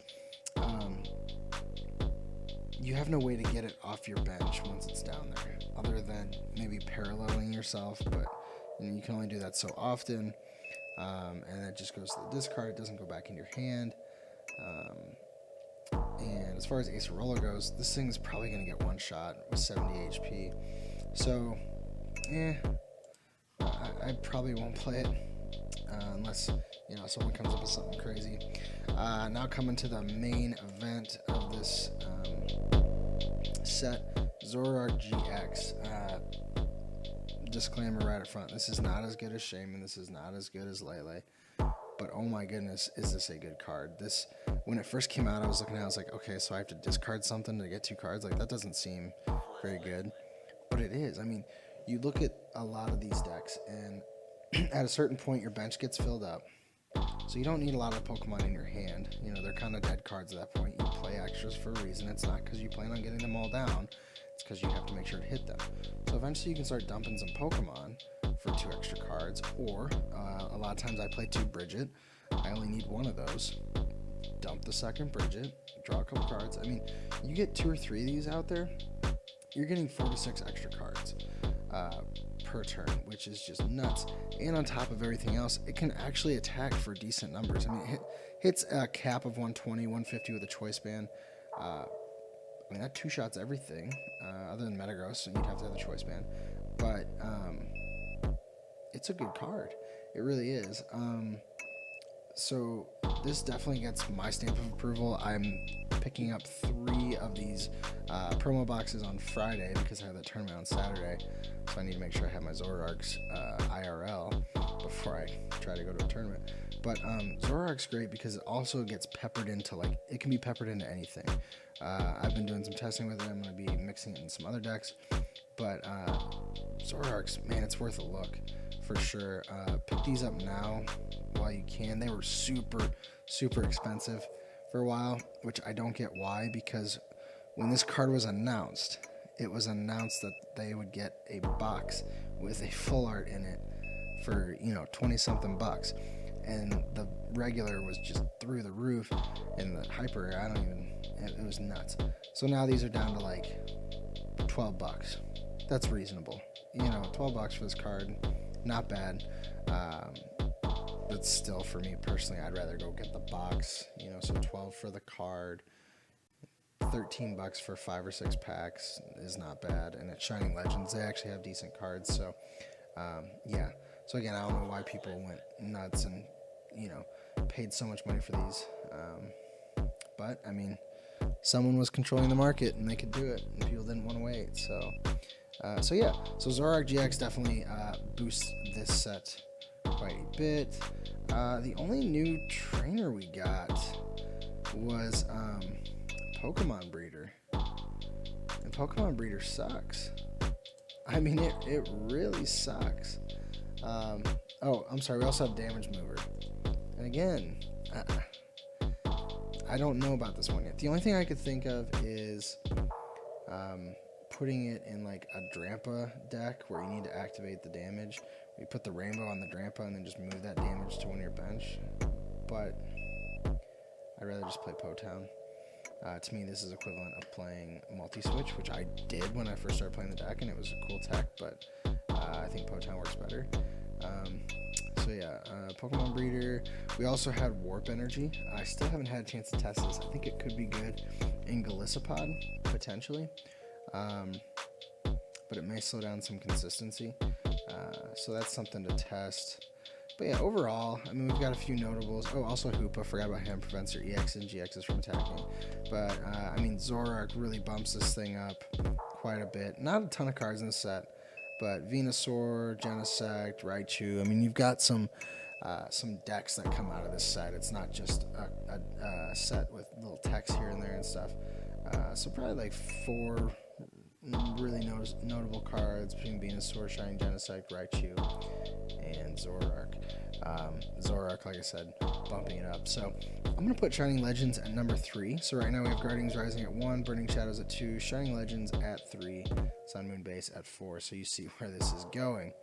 you have no way to get it off your bench once it's down there, other than maybe paralleling yourself, but you can only do that so often. And it just goes to the discard. It doesn't go back in your hand. And as far as Acerola goes, this thing's probably going to get 1 shot with 70 HP. So I probably won't play it unless someone comes up with something crazy. Now coming to the main event of this set, Zoroark GX. Disclaimer right up front: this is not as good as Shaman. This is not as good as Lele. But oh my goodness, is this a good card? This, when it first came out, I was looking at it, I was like, okay, so I have to discard something to get 2 cards? Like, that doesn't seem very good. But it is. I mean, you look at a lot of these decks, and at a certain point, your bench gets filled up. So you don't need a lot of Pokemon in your hand. They're kind of dead cards at that point. You play extras for a reason. It's not because you plan on getting them all down. It's because you have to make sure to hit them. So eventually you can start dumping some Pokemon for 2 extra cards, or a lot of times I play 2 Bridget. I only need 1 of those. Dump the second Bridget, draw a couple cards. I mean, you get 2 or 3 of these out there, you're getting 4 to 6 extra cards per turn, which is just nuts. And on top of everything else, it can actually attack for decent numbers. I mean, it hits a cap of 120, 150 with a choice band. I mean, that 2-shots everything, other than Metagross, and you'd have to have the choice band. But it's a good card. It really is. So this definitely gets my stamp of approval. I'm picking up 3 of these promo boxes on Friday because I have that tournament on Saturday. So I need to make sure I have my Zoroarks IRL before I try to go to a tournament. But Zoroark's great because it also gets peppered into, like, it can be peppered into anything. I've been doing some testing with it. I'm going to be mixing it in some other decks. But Zoroark's, man, it's worth a look for sure. Pick these up now while you can. They were super, super expensive for a while, which I don't get why, because when this card was announced, it was announced that they would get a box with a full art in it for 20-something bucks, and the regular was just through the roof, and the hyper rare, it was nuts. So now these are down to like $12. That's reasonable. 12 bucks for this card, not bad. But still, for me personally, I'd rather go get the box. So 12 for the card, $13 for 5 or 6 packs is not bad. And at Shining Legends, they actually have decent cards. So yeah. So again, I don't know why people went nuts and paid so much money for these. But I mean, someone was controlling the market and they could do it, and people didn't want to wait. So yeah, so Zoroark GX definitely boosts this set quite a bit. The only new trainer we got was Pokemon Breeder, and Pokemon Breeder sucks. I mean, it really sucks. Oh, I'm sorry, we also have Damage Mover, and again, I don't know about this one yet. The only thing I could think of is putting it in like a Drampa deck where you need to activate the damage. You put the rainbow on the Drampa and then just move that damage to one of your bench. But I'd rather just play Potown. To me, this is equivalent of playing Multi-Switch, which I did when I first started playing the deck, and it was a cool tech, but I think Potown works better. So yeah, Pokemon Breeder. We also had Warp Energy. I still haven't had a chance to test this. I think it could be good in Golisopod, potentially. But it may slow down some consistency. So that's something to test. But yeah, overall, I mean, we've got a few notables. Oh, also Hoopa, forgot about him, prevents your EX and GXs from attacking. But, I mean, Zoroark really bumps this thing up quite a bit. Not a ton of cards in the set, but Venusaur, Genesect, Raichu. I mean, you've got some decks that come out of this set. It's not just a set with little text here and there and stuff. So probably like 4 really notable cards between Venusaur, Shining Genesect, Raichu, and Zoroark. Zoroark, like I said, bumping it up. So I'm going to put Shining Legends at number 3. So right now we have Guardians Rising at 1, Burning Shadows at 2, Shining Legends at 3, Sun Moon Base at 4. So you see where this is going.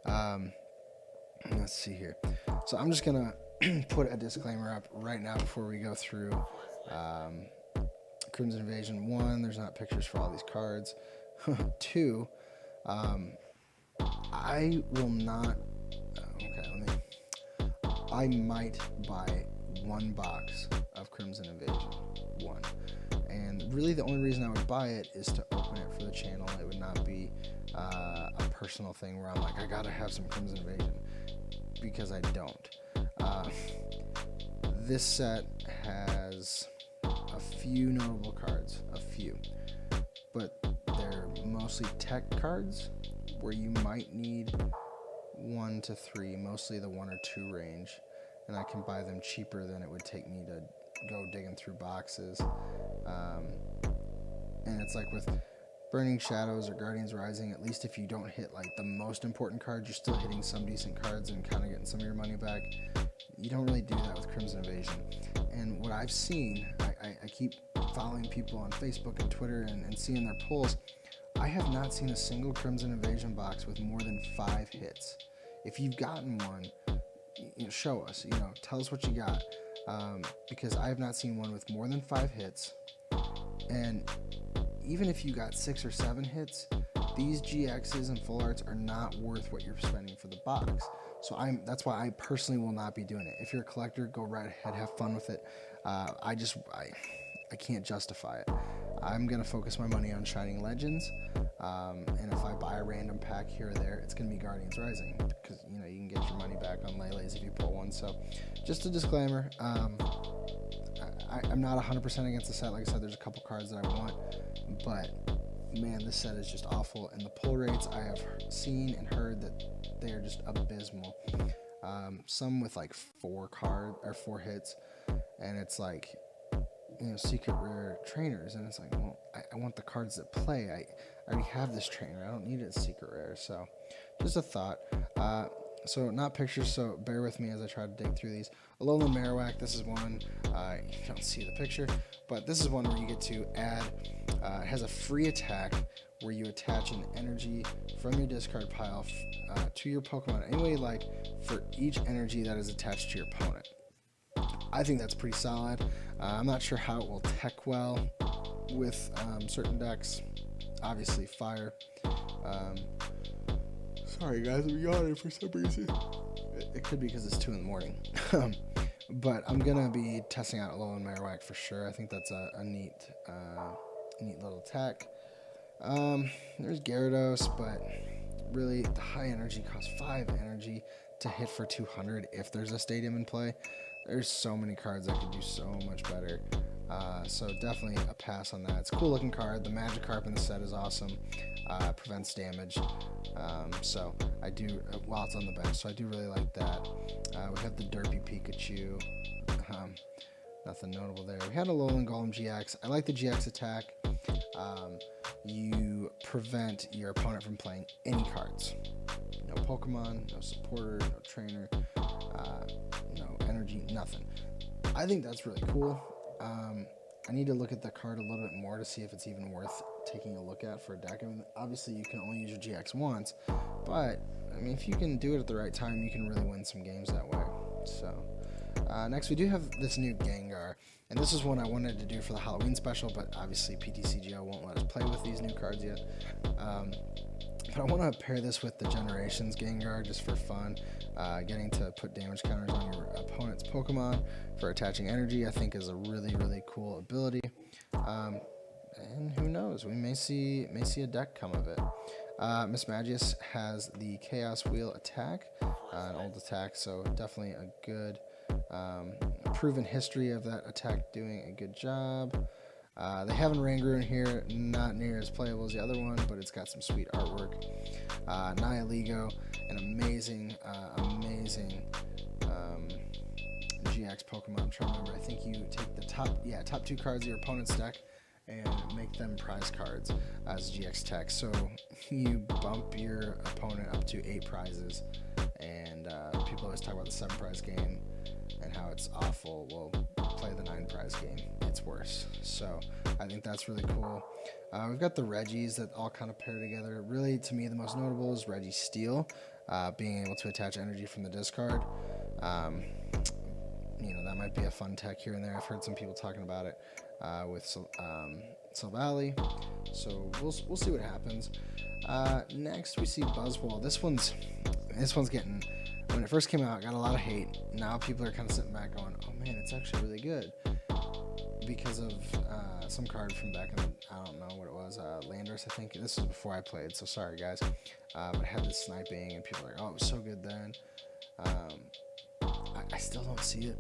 Let's see here. So I'm just going to put a disclaimer up right now before we go through Crimson Invasion. 1, there's not pictures for all these cards. 2, I will not... I might buy 1 box of Crimson Invasion. 1. And really the only reason I would buy it is to open it for the channel. It would not be a personal thing where I'm like, I gotta have some Crimson Invasion, because I don't. This set has a few notable cards, but they're mostly tech cards where you might need 1 to 3, mostly the 1 or 2 range, and I can buy them cheaper than it would take me to go digging through boxes. And it's like with Burning Shadows or Guardians Rising, at least if you don't hit like the most important cards, you're still hitting some decent cards and kind of getting some of your money back. You don't really do that with Crimson Invasion. And what I've seen, I keep following people on Facebook and Twitter and seeing their polls. I have not seen a single Crimson Invasion box with more than 5 hits. If you've gotten one, show us, tell us what you got. Because I have not seen one with more than 5 hits. And even if you got 6 or 7 hits, these GXs and full arts are not worth what you're spending for the box. So that's why I personally will not be doing it. If you're a collector, go right ahead, have fun with it. I can't justify it. I'm going to focus my money on Shining Legends, and if I buy a random pack here or there, it's going to be Guardians Rising, because you can get your money back on Lele's if you pull one. So just a disclaimer, I'm not 100% against the set. Like I said, there's a couple cards that I want, but man, this set is just awful, and the pull rates I have seen and heard that they are just abysmal. Some with like 4 hits, and it's like secret rare trainers, and it's like, well, I want the cards that play. I already have this trainer. I don't need it as secret rare. So just a thought. So not pictures, so bear with me as I try to dig through these. Alolan Marowak, this is one. You don't see the picture, but this is one where you get to add, it has a free attack where you attach an energy from your discard pile to your Pokemon any way you like for each energy that is attached to your opponent. I think that's pretty solid. I'm not sure how it will tech well with certain decks. Obviously, fire. Sorry guys, I'm yawning for some reason. It could be because it's 2 in the morning. But I'm gonna be testing out Alolan Marowak for sure. I think that's a neat little attack. There's Gyarados, but really the high energy costs 5 energy to hit for 200 if there's a stadium in play. There's so many cards that could do so much better. So definitely a pass on that. It's a cool looking card. The Magikarp in the set is awesome. Prevents damage. So I do, while it's on the bench, so I do really like that. We have the Derpy Pikachu. Nothing notable there. We had a Alolan Golem GX. I like the GX attack. You prevent your opponent from playing any cards. No Pokemon, no supporter, no trainer, no energy, nothing. I think that's really cool. I need to look at the card a little bit more to see if it's even worth taking a look at for a deck. I mean, obviously, you can only use your GX once, but I mean, if you can do it at the right time, you can really win some games that way. So, next we do have this new Gengar, and this is one I wanted to do for the Halloween special, but obviously PTCGO won't let us play with these new cards yet. But I want to pair this with the Generations Gengar just for fun. Getting to put damage counters on your opponent's Pokemon for attaching energy, I think, is a really, really cool ability. And who knows, we may see a deck come of it. Mismagius has the Chaos Wheel attack, an old attack, so definitely a good proven history of that attack doing a good job. They have a Rangoon here, not near as playable as the other one, but it's got some sweet artwork. Nihilego, an amazing GX Pokemon. I'm trying to remember. I think you take the top 2 cards of your opponent's deck and make them prize cards as GX tech. So you bump your opponent up to 8 prizes, and people always talk about the 7 prize game and how it's awful. Well, play the 9 prize game. It's worse. So I think that's really cool. We've got the Regis that all kind of pair together. Really, to me, the most notable is Registeel, being able to attach energy from the discard. That might be a fun tech here and there. I've heard some people talking about it with Silvally. So we'll see what happens. Next, we see Buzzwole. This one's getting, when it first came out, got a lot of hate. Now people are kind of sitting back going, oh man, it's actually really good. because of some card from back in, I don't know what it was, Landers, I think. This was before I played, so sorry guys. But it had this sniping, and people were like, oh, it was so good then. I still don't see it.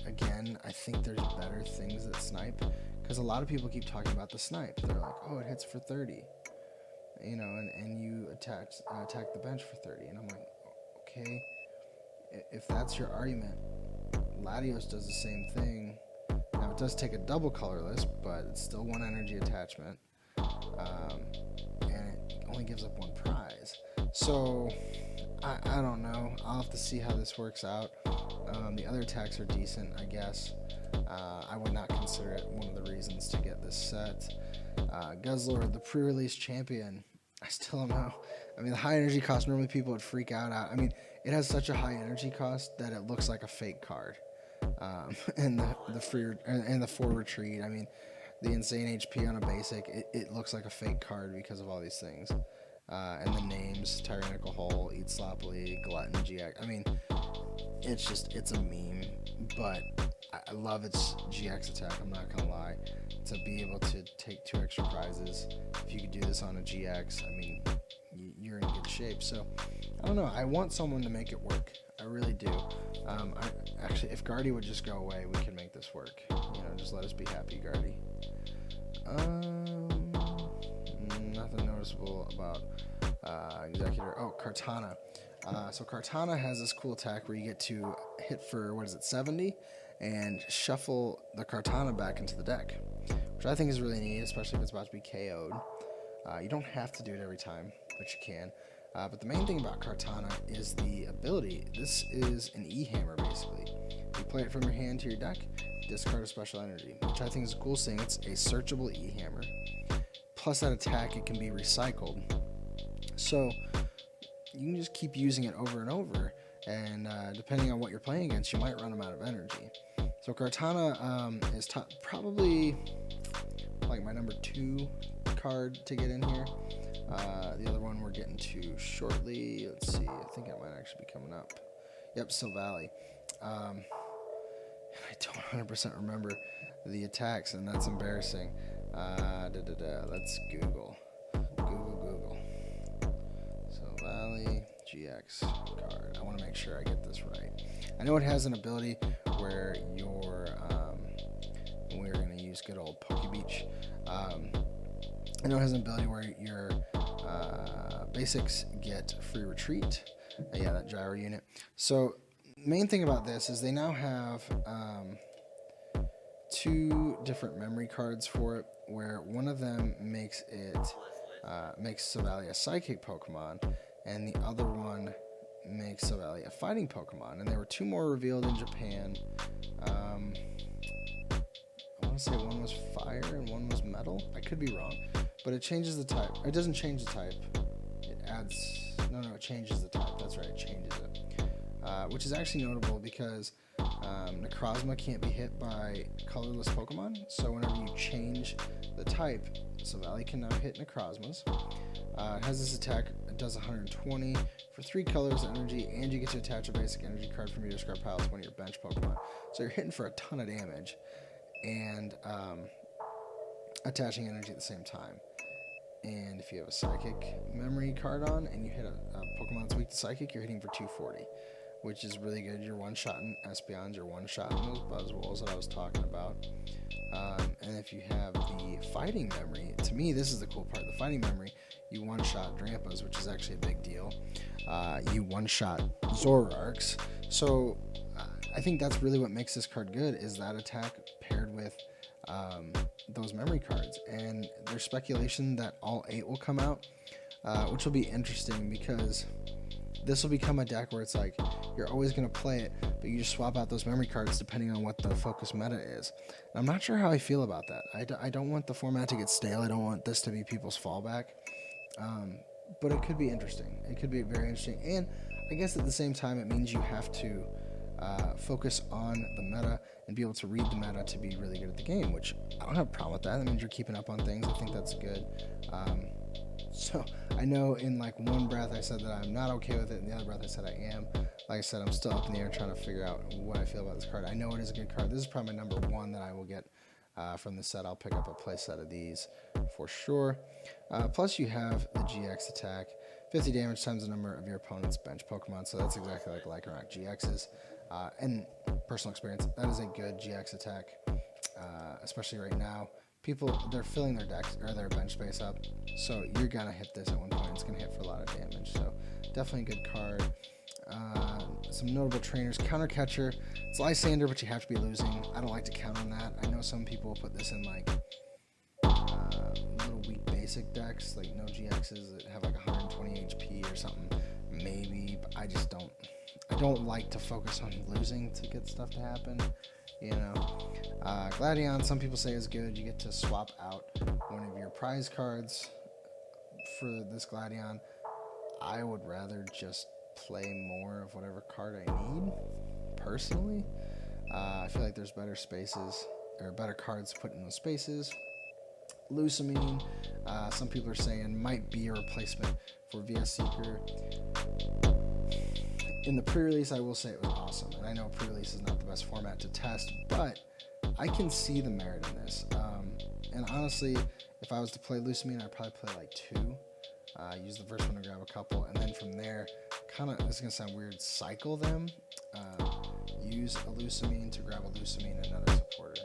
Again, I think there's better things that snipe, because a lot of people keep talking about the snipe. They're like, oh, it hits for 30, you know, and you attack the bench for 30, and I'm like, okay, if that's your argument, Latios does the same thing. Now, it does take a double colorless, but it's still one energy attachment, and it only gives up one prize. So, I don't know. I'll have to see how this works out. The other attacks are decent, I guess. I would not consider it one of the reasons to get this set. Guzzlord, the pre-release champion. I still don't know. I mean, the high energy cost, normally people would freak out. I mean, it has such a high energy cost that it looks like a fake card. And the free and the 4 retreat. I mean, the insane HP on a basic, it looks like a fake card because of all these things. And the names, Tyrannical Hole, Eat Sloppily, Glutton, GX. I mean, it's a meme, but I love its GX attack, I'm not gonna lie. To be able to take 2 extra prizes, if you could do this on a GX, I mean, you're in good shape. So, I don't know, I want someone to make it work. I really do. Actually, if Guardy would just go away, we could make this work. You know, just let us be happy, Guardy. Nothing noticeable about Executor. Oh, Kartana. So Kartana has this cool attack where you get to hit for, 70, and shuffle the Kartana back into the deck, which I think is really neat, especially if it's about to be KO'd. You don't have to do it every time, but you can. But the main thing about Kartana is the ability. This is an E-hammer, basically. You play it from your hand to your deck, discard a special energy, which I think is a cool thing. It's a searchable E-hammer. Plus that attack, it can be recycled. So you can just keep using it over and over, and depending on what you're playing against, you might run them out of energy. So Kartana is probably like my number 2 card to get in here. The other one we're getting to shortly. Let's see. I think it might actually be coming up. Yep, Silvally. I don't 100% remember the attacks, and that's embarrassing. Let's Google. Silvally GX card. I want to make sure I get this right. I know it has an ability where we're going to use good old Pokebeach. I know it has an ability where your basics get free retreat. Yeah, that gyro unit. So, main thing about this is they now have 2 different memory cards for it, where one of them makes Silvally a psychic Pokemon, and the other one makes Silvally a fighting Pokemon. And there were 2 more revealed in Japan. I want to say one was fire and one was metal. I could be wrong, but it changes the type. It doesn't change the type. It adds. No, it changes the type. That's right, it changes it. Which is actually notable because Necrozma can't be hit by colorless Pokemon. So whenever you change the type, Silvally can now hit Necrozmas. It has this attack. It does 120 for 3 colors energy, and you get to attach a basic energy card from your discard pile to one of your bench Pokemon. So you're hitting for a ton of damage and attaching energy at the same time. And if you have a psychic memory card on and you hit a Pokemon that's weak to psychic, you're hitting for 240, which is really good. You're one-shotting Espeons, you're one-shotting those Buzzwoles that I was talking about. And if you have the fighting memory, to me, this is the cool part. The fighting memory, you one-shot Drampas, which is actually a big deal. You one-shot Zoroarks. So I think that's really what makes this card good, is that attack paired with those memory cards. And there's speculation that all 8 will come out, which will be interesting because this will become a deck where it's like you're always going to play it, but you just swap out those memory cards depending on what the focus meta is. And I'm not sure how I feel about that. I don't want the format to get stale. I don't want this to be people's fallback. But it could be interesting. It could be very interesting. And I guess at the same time, it means you have to focus on the meta and be able to read the meta to be really good at the game, which I don't have a problem with that. That means you're keeping up on things. I think that's good. So I know in like one breath I said that I'm not okay with it, and the other breath I said I am. Like I said, I'm still up in the air trying to figure out what I feel about this card. I know it is a good card. This is probably my number one that I will get from the set. I'll pick up a play set of these for sure. Plus you have the GX attack. 50 damage times the number of your opponent's bench Pokemon, so that's exactly like Lycanroc GX's. And personal experience, that is a good GX attack, especially right now. People, they're filling their decks or their bench space up, so you're gonna hit this at one point. It's gonna hit for a lot of damage, so definitely a good card. Some notable trainers. Counter Catcher. It's Lysander, but you have to be losing. I don't like to count on that. I know some people put this in like little weak basic decks, like no GXs that have like 120 HP or something. Maybe, but I just don't. I don't like to focus on losing to get stuff to happen. You know, Gladion, some people say is good. You get to swap out one of your prize cards for this Gladion. I would rather just play more of whatever card I need, personally. I feel like there's better spaces, or better cards put in those spaces. Lusamine, some people are saying might be a replacement for VS Seeker. In the pre-release, I will say it was awesome, and I know pre-release is not the best format to test, but I can see the merit in this. And honestly, if I was to play Lusamine, I'd probably play like 2. Use the first one to grab a couple, and then from there, kind of, this is going to sound weird, cycle them. Use a Lusamine to grab a Lusamine and another supporter.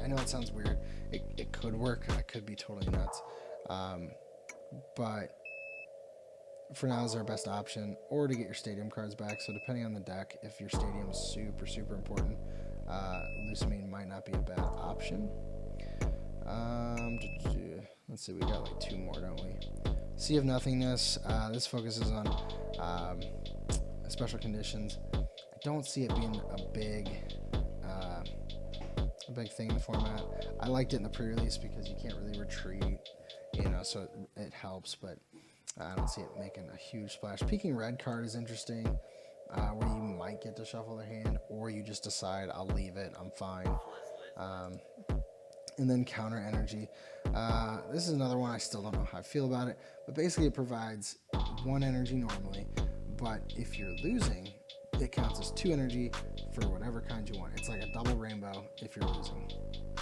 I know it sounds weird. It could work. I could be totally nuts. But for now is our best option, or to get your stadium cards back. So depending on the deck, if your stadium is super, super important, Lusamine might not be a bad option. Let's see, we got like 2 more, don't we? Sea of Nothingness. This focuses on special conditions. I don't see it being a big thing in the format. I liked it in the pre-release because you can't really retreat, you know, so it helps, but I don't see it making a huge splash. Peking Red card is interesting, where you might get to shuffle their hand, or you just decide, I'll leave it, I'm fine. And then Counter Energy. This is another one I still don't know how I feel about it, but basically it provides 1 energy normally, but if you're losing, it counts as 2 energy for whatever kind you want. It's like a double rainbow if you're losing.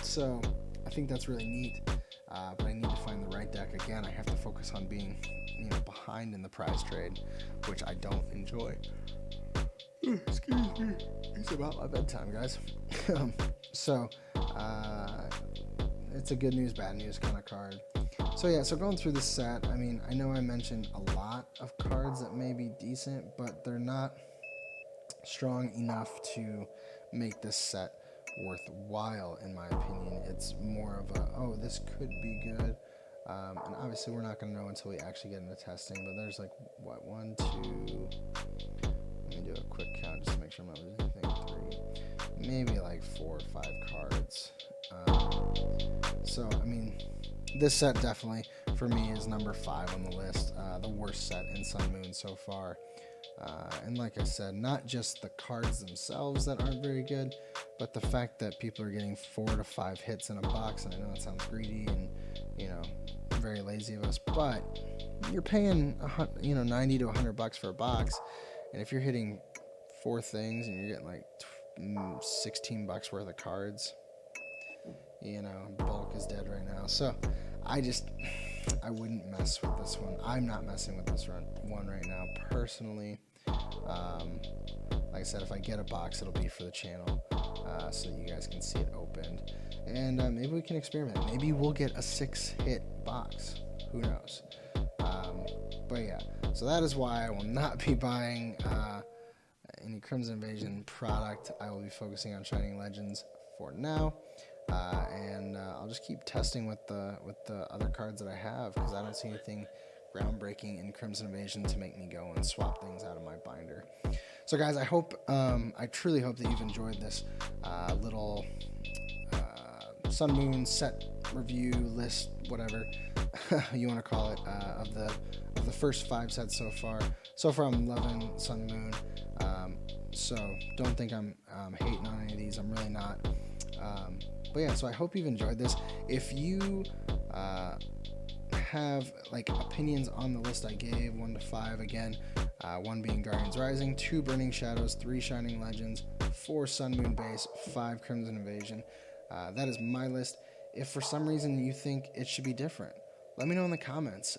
So I think that's really neat, but I need to find the right deck. Again, I have to focus on being, you know, behind in the prize trade, which I don't enjoy. Excuse me. It's about my bedtime, guys. So it's a good news, bad news kind of card. So yeah, so going through this set, I mean, I know I mentioned a lot of cards that may be decent, but they're not strong enough to make this set worthwhile, in my opinion. It's more of a, oh, this could be good. And obviously we're not going to know until we actually get into testing, but there's like, what, 1, 2, let me do a quick count just to make sure I'm not losing anything, 3, maybe like 4 or 5 cards. So, I mean, this set definitely, for me, is number 5 on the list, the worst set in Sun Moon so far. And like I said, not just the cards themselves that aren't very good, but the fact that people are getting 4 to 5 hits in a box, and I know that sounds greedy and, you know, very lazy of us, but you're paying, you know, 90 to 100 bucks for a box, and if you're hitting 4 things and you're getting like 16 bucks worth of cards, you know, bulk is dead right now. So I wouldn't mess with this one. I'm not messing with this one right now personally. Like I said, if I get a box, it'll be for the channel, so you guys can see it opened, and maybe we can experiment. Maybe we'll get a 6-hit box. Who knows? But yeah, so that is why I will not be buying any Crimson Invasion product. I will be focusing on Shining Legends for now. And I'll just keep testing with the other cards that I have, because I don't see anything groundbreaking in Crimson Invasion to make me go and swap things out of my binder. So guys, I truly hope that you've enjoyed this little Sun Moon set review list, whatever you want to call it, of the first 5 sets so far. So far I'm loving Sun Moon, so don't think I'm hating on any of these. I'm really not. But yeah, so I hope you've enjoyed this. If you have like opinions on the list I gave, 1 to 5 again, 1 being Guardians Rising, 2 Burning Shadows, 3 Shining Legends, 4 Sun Moon Base, 5 Crimson Invasion. That is my list. If for some reason you think it should be different, let me know in the comments.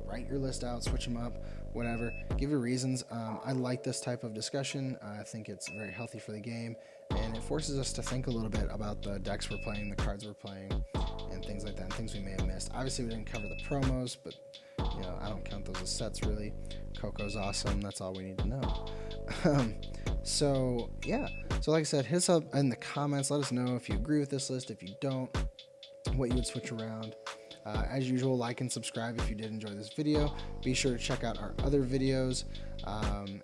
Write your list out, switch them up, whatever. Give your reasons. I like this type of discussion. I think it's very healthy for the game, and it forces us to think a little bit about the decks we're playing, the cards we're playing, and things like that, and things we may have missed. Obviously, we didn't cover the promos, but I don't count those as sets really. Coco's awesome. That's all we need to know. So yeah. So like I said, hit us up in the comments. Let us know if you agree with this list. If you don't, what you would switch around. As usual, like and subscribe if you did enjoy this video. Be sure to check out our other videos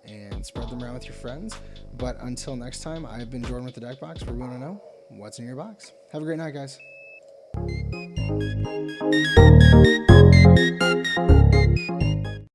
and spread them around with your friends. But until next time, I've been Jordan with the Deck Box, where we want to know what's in your box. Have a great night, guys.